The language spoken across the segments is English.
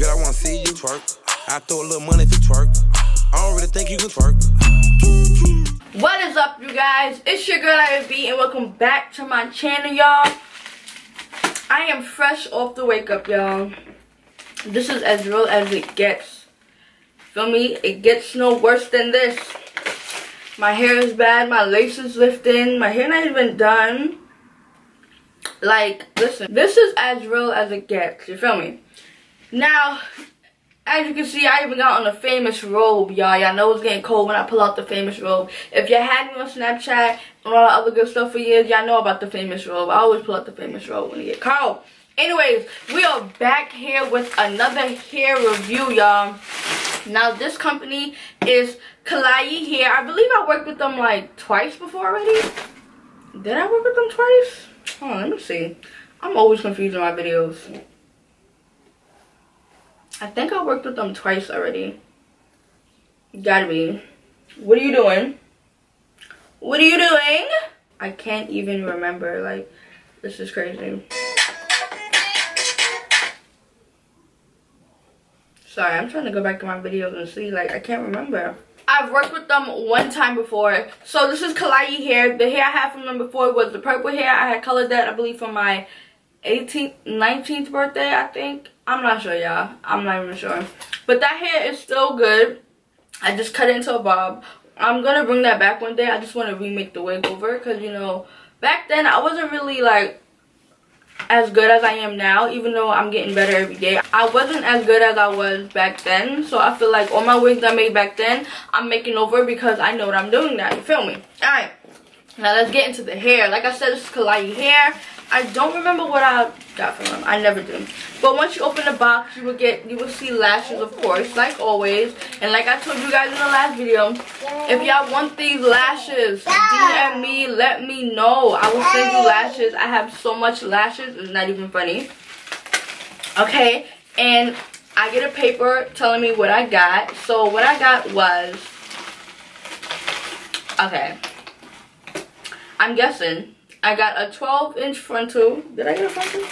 Girl, I wanna see you twerk. I throw a little money if you twerk. I don't really think you can twerk. What is up, you guys? It's your girl ARIE and welcome back to my channel, y'all. I am fresh off the wake up, y'all. This is as real as it gets. Feel me? It gets no worse than this. My hair is bad, my lace is lifting, my hair not even done. Like, listen, this is as real as it gets, you feel me? Now, as you can see, I even got on the famous robe, y'all. Y'all know it's getting cold when I pull out the famous robe. If you had me on Snapchat and all that other good stuff for years, y'all know about the famous robe. I always pull out the famous robe when it get cold. Anyways, we are back here with another hair review, y'all. Now, this company is Klaiyi Hair. I believe I worked with them like twice before already. Did I work with them twice? Hold on, let me see. I'm always confused in my videos. I think I worked with them twice already. Gotta be. What are you doing? What are you doing? I can't even remember. Like, this is crazy. Sorry, I'm trying to go back to my videos and see. Like, I can't remember. I've worked with them one time before. So this is Klaiyi Hair. The hair I had from them before was the purple hair. I had colored that, I believe, for my 19th birthday, I think. I'm not sure, y'all. I'm not even sure. But that hair is still good. I just cut it into a bob. I'm going to bring that back one day. I just want to remake the wig over. Because, you know, back then I wasn't really, like, as good as I am now. Even though I'm getting better every day. I wasn't as good as I was back then. So I feel like all my wigs I made back then, I'm making over because I know what I'm doing now. You feel me? Alright. Now let's get into the hair. Like I said, this is Klaiyi Hair. I don't remember what I got from them. I never do. But once you open the box, you will see lashes, of course, like always. And like I told you guys in the last video, if y'all want these lashes, DM me, let me know. I will send you lashes. I have so much lashes, it's not even funny. Okay, and I get a paper telling me what I got. So what I got was, okay, I'm guessing I got a 12-inch frontal. Did I get a frontal?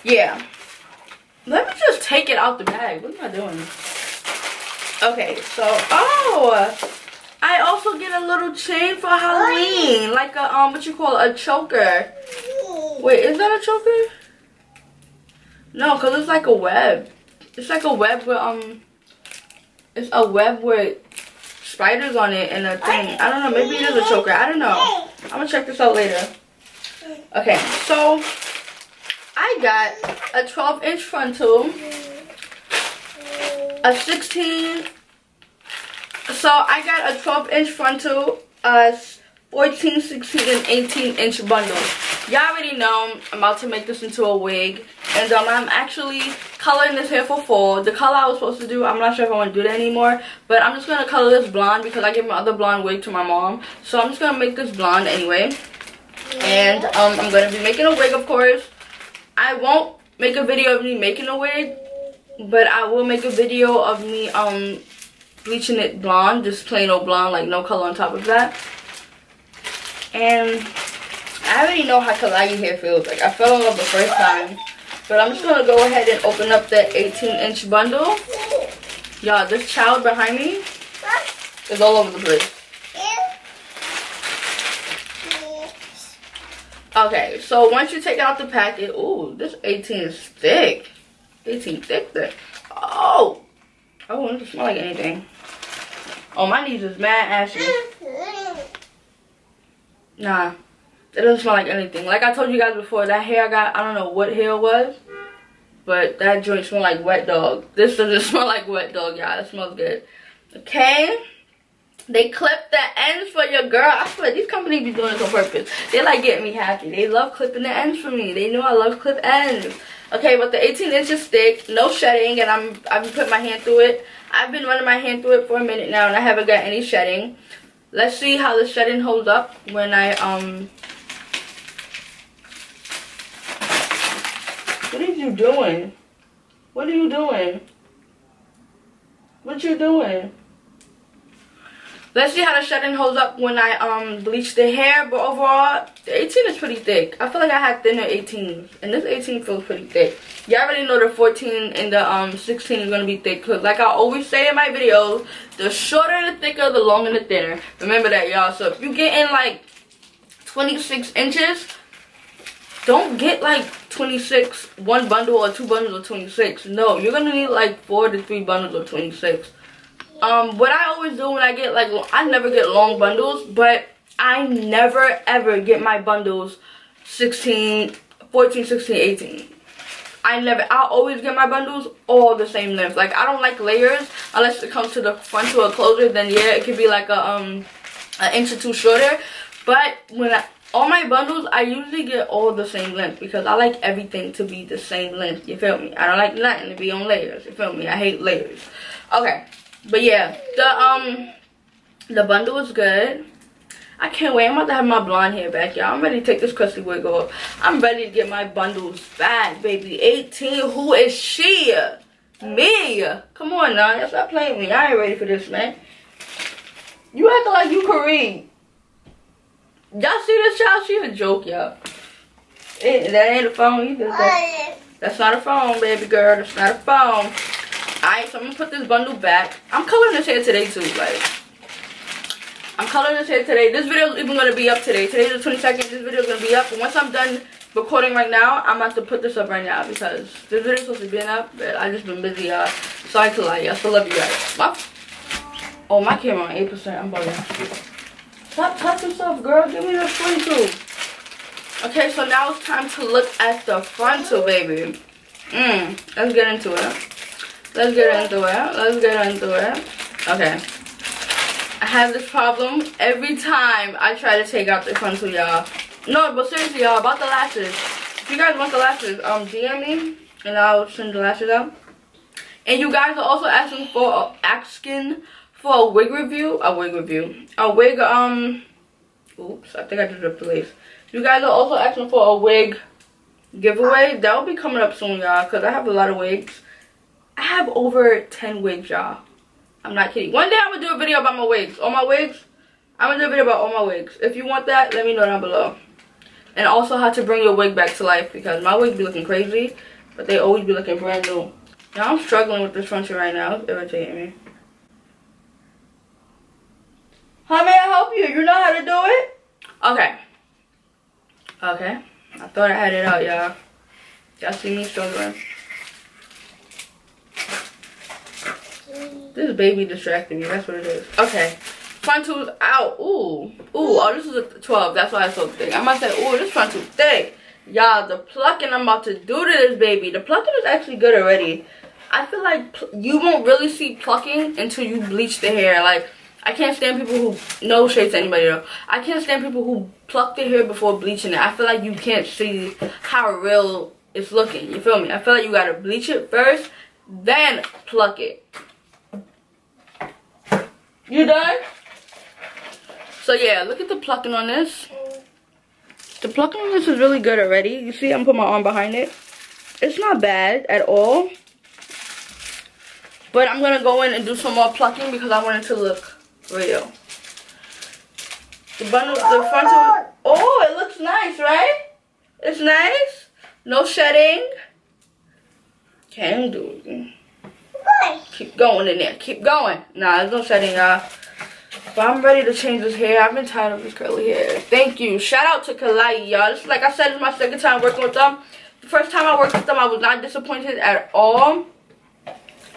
Yeah. Let me just take it out the bag. What am I doing? Okay, so, oh, I also get a little chain for Halloween. Like a, what you call it, a choker. Wait, is that a choker? No, because it's like a web. It's like a web with, it's a web with spiders on it and a thing. I don't know, maybe it is a choker. I don't know. I'm gonna check this out later. Okay, so I got a 12-inch frontal, a 16. So I got a 12-inch frontal, a 14, 16, and 18-inch bundle. Y'all already know I'm about to make this into a wig, and I'm actually coloring this hair for fall. The color I was supposed to do, I'm not sure if I want to do that anymore, but I'm just going to color this blonde because I gave my other blonde wig to my mom. So I'm just going to make this blonde anyway. And I'm going to be making a wig, of course. I won't make a video of me making a wig, but I will make a video of me bleaching it blonde, just plain old blonde, like no color on top of that. And I already know how Klaiyi hair feels. Like, I fell in love the first time. But I'm just going to go ahead and open up that 18-inch bundle. Y'all, this child behind me is all over the place. Okay, so once you take it out the packet, ooh, this 18 is thick. 18 thick. Oh, it doesn't smell like anything. Oh, my knees is mad ashy. Nah, it doesn't smell like anything. Like I told you guys before, that hair I got, I don't know what hair it was, but that joint smelled like wet dog. This doesn't smell like wet dog, y'all. It smells good. Okay. They clip the ends for your girl. I swear, these companies be doing this on purpose. They like getting me happy. They love clipping the ends for me. They know I love clip ends. Okay, but the 18 inches thick, no shedding, and I've been putting my hand through it. I've been running my hand through it for a minute now, and I haven't got any shedding. Let's see how the shedding holds up when I, What are you doing? What are you doing? What you doing? Let's see how the shedding holds up when I bleach the hair. But overall, the 18 is pretty thick. I feel like I had thinner 18s, and this 18 feels pretty thick. Y'all already know the 14 and the 16 is gonna be thick. Cause like I always say in my videos, the shorter the thicker, the longer the thinner. Remember that, y'all. So if you get in like 26 inches, don't get like 26, one bundle or two bundles of 26. No, you're gonna need like 4 to 3 bundles of 26. What I always do when I get like, I never get long bundles, but I never ever get my bundles 16, 14, 16, 18. I always get my bundles all the same length. Like, I don't like layers unless it comes to the front to a closer. Then yeah, it could be like an inch or two shorter. But when all my bundles, I usually get all the same length because I like everything to be the same length. You feel me? I don't like nothing to be on layers. You feel me? I hate layers. Okay, but yeah, the bundle is good. I can't wait. I'm about to have my blonde hair back, y'all. I'm ready to take this crusty wig off. I'm ready to get my bundles back, baby. 18. Who is she? Me. Come on now. Y'all stop playing with me. I ain't ready for this, man. You acting like you can read. Y'all see this child? She a joke, y'all. That ain't a phone either. That's not a phone, baby girl. That's not a phone. Alright, so I'm gonna put this bundle back. I'm coloring this hair today too, like. I'm coloring this hair today. This video is even gonna be up today. Today's the 22nd. This video is gonna be up. And once I'm done recording right now, I'm about to put this up right now because this video is supposed to be up, but I just been busy, y'all. Sorry to lie, y'all. Still love you guys. My camera on 8%. I'm bugging. Stop touching yourself, girl. Give me the 22. Okay, so now it's time to look at the frontal, baby. Let's get into it. Let's get into it. Let's get into it. Okay. I have this problem every time I try to take out the frontal, y'all. No, but seriously, y'all, about the lashes. If you guys want the lashes, DM me and I'll send the lashes out. And you guys are also asking for a wig review. A wig, oops, I think I just ripped the lace. You guys are also asking for a wig giveaway. That will be coming up soon, y'all, because I have a lot of wigs. I have over 10 wigs, y'all. I'm not kidding. One day I'm going to do a video about my wigs. All my wigs. I'm going to do a video about all my wigs. If you want that, let me know down below. And also how to bring your wig back to life. Because my wigs be looking crazy. But they always be looking brand new. Now I'm struggling with this frontal right now. It's irritating me. How may I help you? You know how to do it? Okay. Okay. I thought I had it out, y'all. Y'all see me struggling. This baby distracted me. That's what it is. Okay. Frontal's out. Ooh. Ooh. Oh, this is a 12. That's why it's so thick. I might say, ooh, this frontal thick. Y'all, the plucking I'm about to do to this baby. The plucking is actually good already. I feel like you won't really see plucking until you bleach the hair. Like, I can't stand people who, no shade to anybody though. I can't stand people who pluck their hair before bleaching it. I feel like you can't see how real it's looking. You feel me? I feel like you gotta bleach it first, then pluck it. You done? So yeah, look at the plucking on this. The plucking on this is really good already. You see, I'm putting my arm behind it. It's not bad at all. But I'm gonna go in and do some more plucking because I want it to look real. The bundle, the frontal. Oh, it looks nice, right? It's nice. No shedding. Can do it. Keep going in there. Keep going. Nah, there's no shedding, y'all. But I'm ready to change this hair. I've been tired of this curly hair. Thank you. Shout out to Klaiyi, y'all. This, like I said, is my second time working with them. The first time I worked with them, I was not disappointed at all.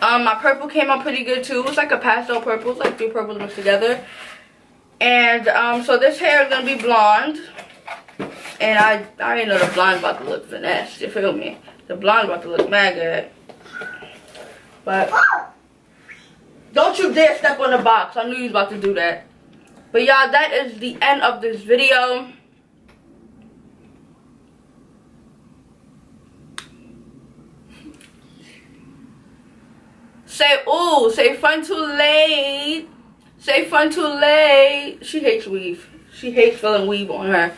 My purple came out pretty good too. It was like a pastel purple. It's like 3 purples mixed together. And so this hair is gonna be blonde. And I already know the blonde's about to look finesse. You feel me? The blonde's about to look mad good. But don't you dare step on the box. I knew you was about to do that. But y'all, that is the end of this video. Say, ooh, say fun too late. Say fun too late. She hates weave. She hates feeling weave on her.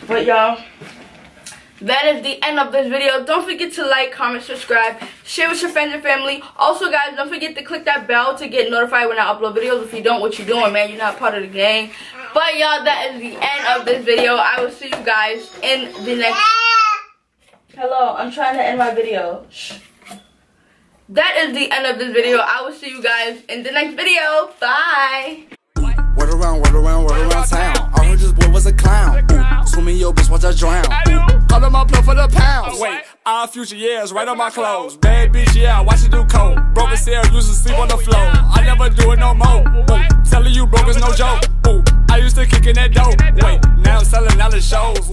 But y'all, that is the end of this video. Don't forget to like, comment, subscribe, share with your friends and family. Also, guys, don't forget to click that bell to get notified when I upload videos. If you don't, what you doing, man? You're not part of the gang. But y'all, that is the end of this video. I will see you guys in the next. Hello, I'm trying to end my video. Shh. That is the end of this video. I will see you guys in the next video. Bye. Word around town. I heard this boy was a clown. Swimming your bitch, watch her drown. Call him up for the pounds. Wait, our future years right on my clothes. Bad bitch, yeah, watch it do coke. Broke sale, used to sleep on the floor. I never do it no more. Telling you broke is no joke. I used to kick in that dope. Wait, now I'm selling out the shows.